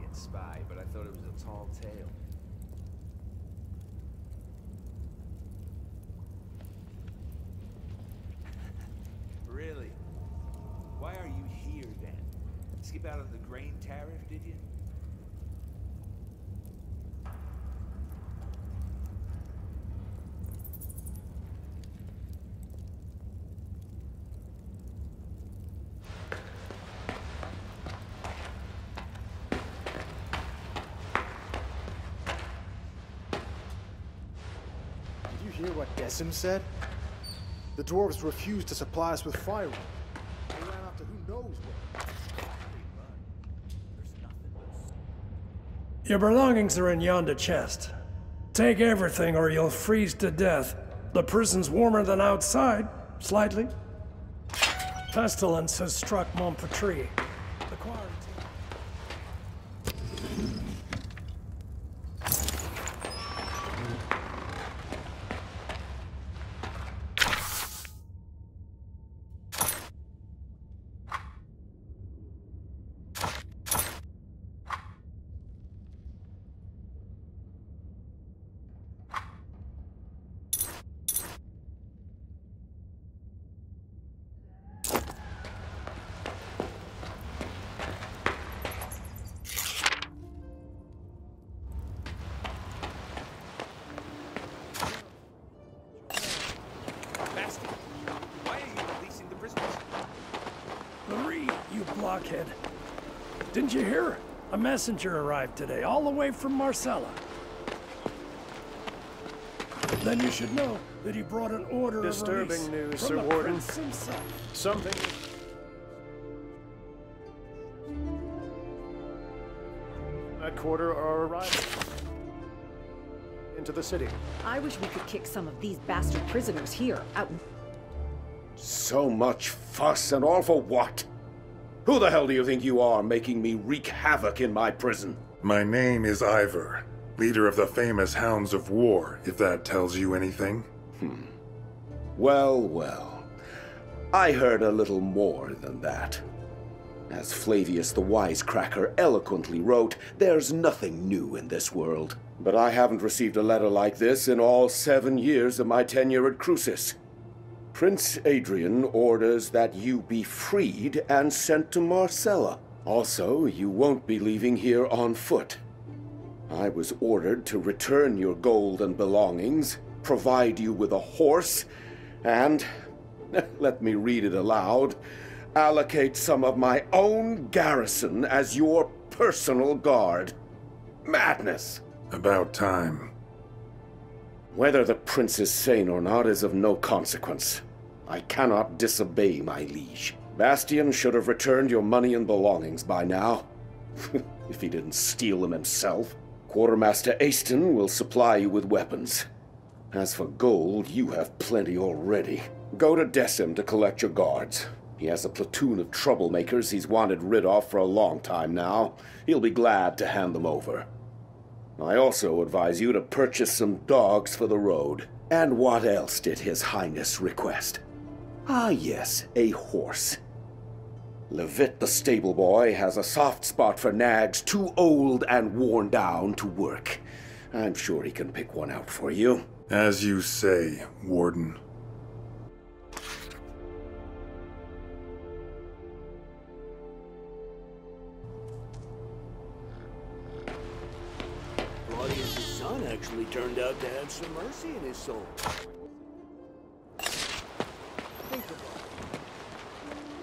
giant spy, but I thought it was a tall tale. Really? Why are you here then? Skip out on the grain tariff, did you? Did you hear what Decim said? The dwarves refused to supply us with firewood. They ran after who knows what. Your belongings are in yonder chest. Take everything or you'll freeze to death. The prison's warmer than outside, slightly. Pestilence has struck Montpetrie. The quarantine. Blockhead. Didn't you hear? A messenger arrived today, all the way from Marcella. Then you should know that he brought an order Disturbing of release news, from Sir the Warden. Prince himself. Something. That quarter are arriving into the city. I wish we could kick some of these bastard prisoners here out. So much fuss and all for what? Who the hell do you think you are, making me wreak havoc in my prison? My name is Ivor, leader of the famous Hounds of War, if that tells you anything. Well, well. I heard a little more than that. As Flavius the Wisecracker eloquently wrote, there's nothing new in this world. But I haven't received a letter like this in all 7 years of my tenure at Crucis. Prince Adrian orders that you be freed and sent to Marcella. Also, you won't be leaving here on foot. I was ordered to return your gold and belongings, provide you with a horse, and, let me read it aloud, allocate some of my own garrison as your personal guard. Madness! About time. Whether the prince is sane or not is of no consequence. I cannot disobey my liege. Bastian should have returned your money and belongings by now. If he didn't steal them himself. Quartermaster Aston will supply you with weapons. As for gold, you have plenty already. Go to Decim to collect your guards. He has a platoon of troublemakers he's wanted rid of for a long time now. He'll be glad to hand them over. I also advise you to purchase some dogs for the road. And what else did His Highness request? Ah yes, a horse. Levitt the stable boy has a soft spot for nags too old and worn down to work. I'm sure he can pick one out for you. As you say, Warden. Claudius' son actually turned out to have some mercy in his soul. Think about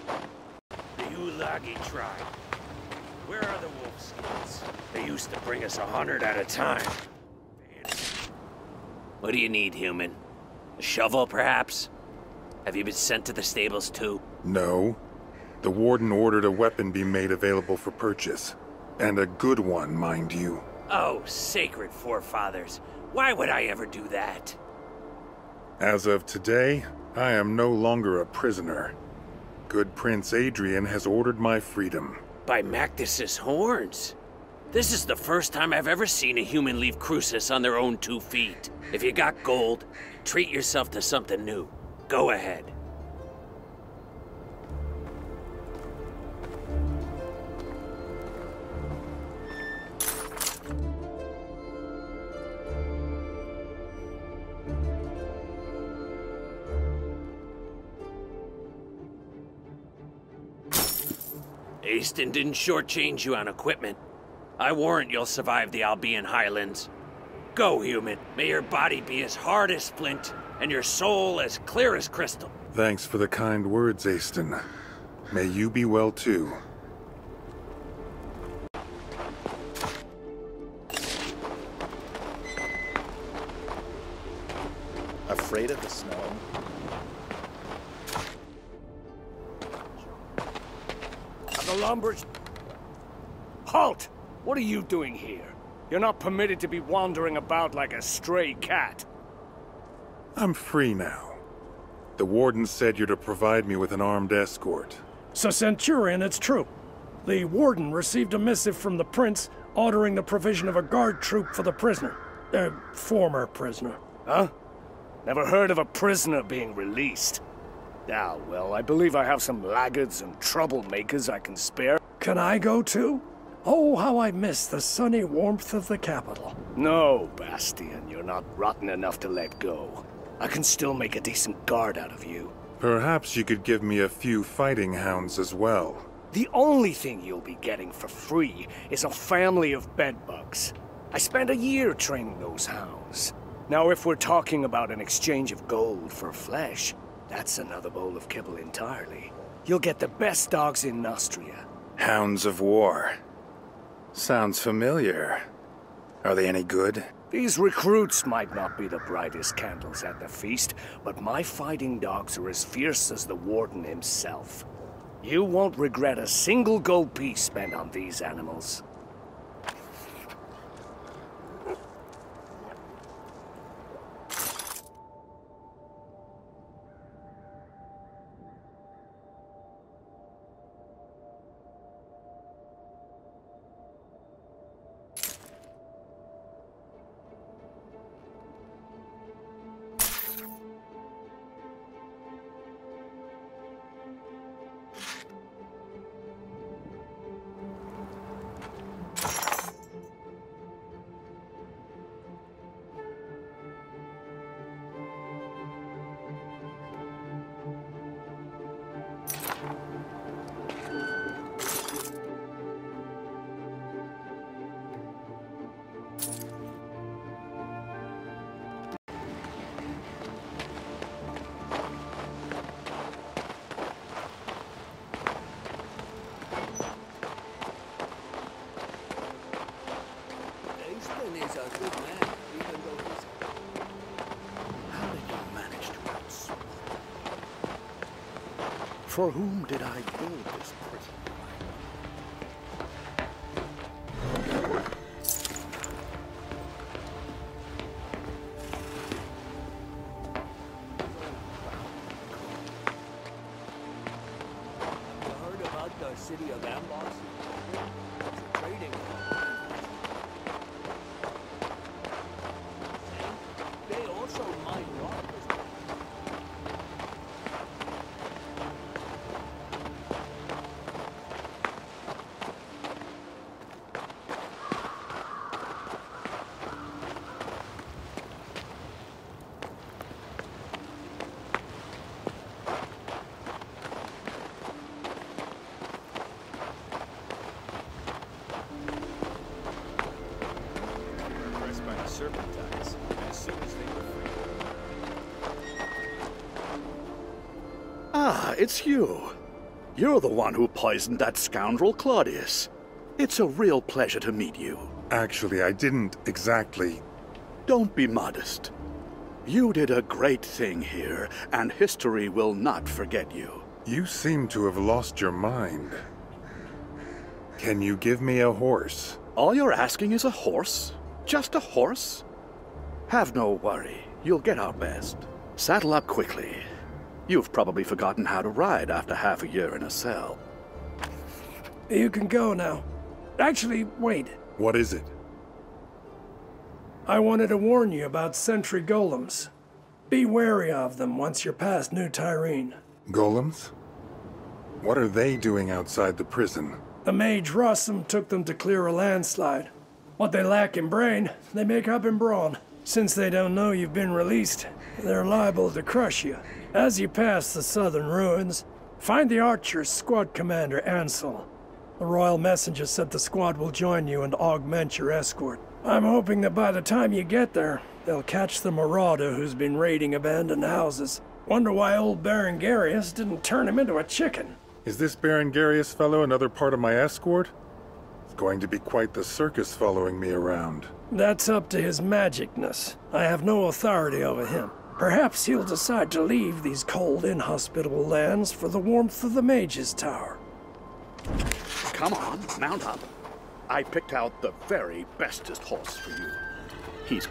it. The Ulagi tribe. Where are the wolfskins? They used to bring us 100 at a time. What do you need, human? A shovel, perhaps? Have you been sent to the stables, too? No. The Warden ordered a weapon be made available for purchase. And a good one, mind you. Oh, sacred forefathers. Why would I ever do that? As of today, I am no longer a prisoner. Good Prince Adrian has ordered my freedom. By Macdus's horns. This is the first time I've ever seen a human leave Crucis on their own 2 feet. If you got gold, treat yourself to something new. Go ahead. Aston didn't shortchange you on equipment. I warrant you'll survive the Albion Highlands. Go, human. May your body be as hard as flint, and your soul as clear as crystal. Thanks for the kind words, Aston. May you be well too. Afraid of the snow? The lumber's... Halt! What are you doing here? You're not permitted to be wandering about like a stray cat. I'm free now. The warden said you're to provide me with an armed escort. So, Centurion, it's true. The warden received a missive from the prince ordering the provision of a guard troop for the prisoner. Former prisoner. Huh? Never heard of a prisoner being released. Ah, well, I believe I have some laggards and troublemakers I can spare. Can I go too? Oh, how I miss the sunny warmth of the capital. No, Bastian, you're not rotten enough to let go. I can still make a decent guard out of you. Perhaps you could give me a few fighting hounds as well. The only thing you'll be getting for free is a family of bedbugs. I spent a year training those hounds. Now, if we're talking about an exchange of gold for flesh, that's another bowl of kibble entirely. You'll get the best dogs in Nostria. Hounds of War. Sounds familiar. Are they any good? These recruits might not be the brightest candles at the feast, but my fighting dogs are as fierce as the warden himself. You won't regret a single gold piece spent on these animals. For whom did I build this prison? You heard about the city of Ambos? It's a trading hub. They also mine rock as well. Serpentines as soon as they were free. Ah, it's you. You're the one who poisoned that scoundrel Claudius. It's a real pleasure to meet you. Actually, I didn't exactly. Don't be modest. You did a great thing here, and history will not forget you. You seem to have lost your mind. Can you give me a horse? All you're asking is a horse? Just a horse? Have no worry. You'll get our best. Saddle up quickly. You've probably forgotten how to ride after half a year in a cell. You can go now. Actually, wait. What is it? I wanted to warn you about sentry golems. Be wary of them once you're past New Tyrene. Golems? What are they doing outside the prison? The mage Rossum took them to clear a landslide. What they lack in brain, they make up in brawn. Since they don't know you've been released, they're liable to crush you. As you pass the southern ruins, find the Archer's squad commander, Ansel. The Royal Messenger said the squad will join you and augment your escort. I'm hoping that by the time you get there, they'll catch the marauder who's been raiding abandoned houses. Wonder why old Baron Garius didn't turn him into a chicken. Is this Baron Garius fellow another part of my escort? It's going to be quite the circus following me around. That's up to his magicness. I have no authority over him. Perhaps he'll decide to leave these cold, inhospitable lands for the warmth of the Mage's Tower. Come on, mount up. I picked out the very bestest horse for you. He's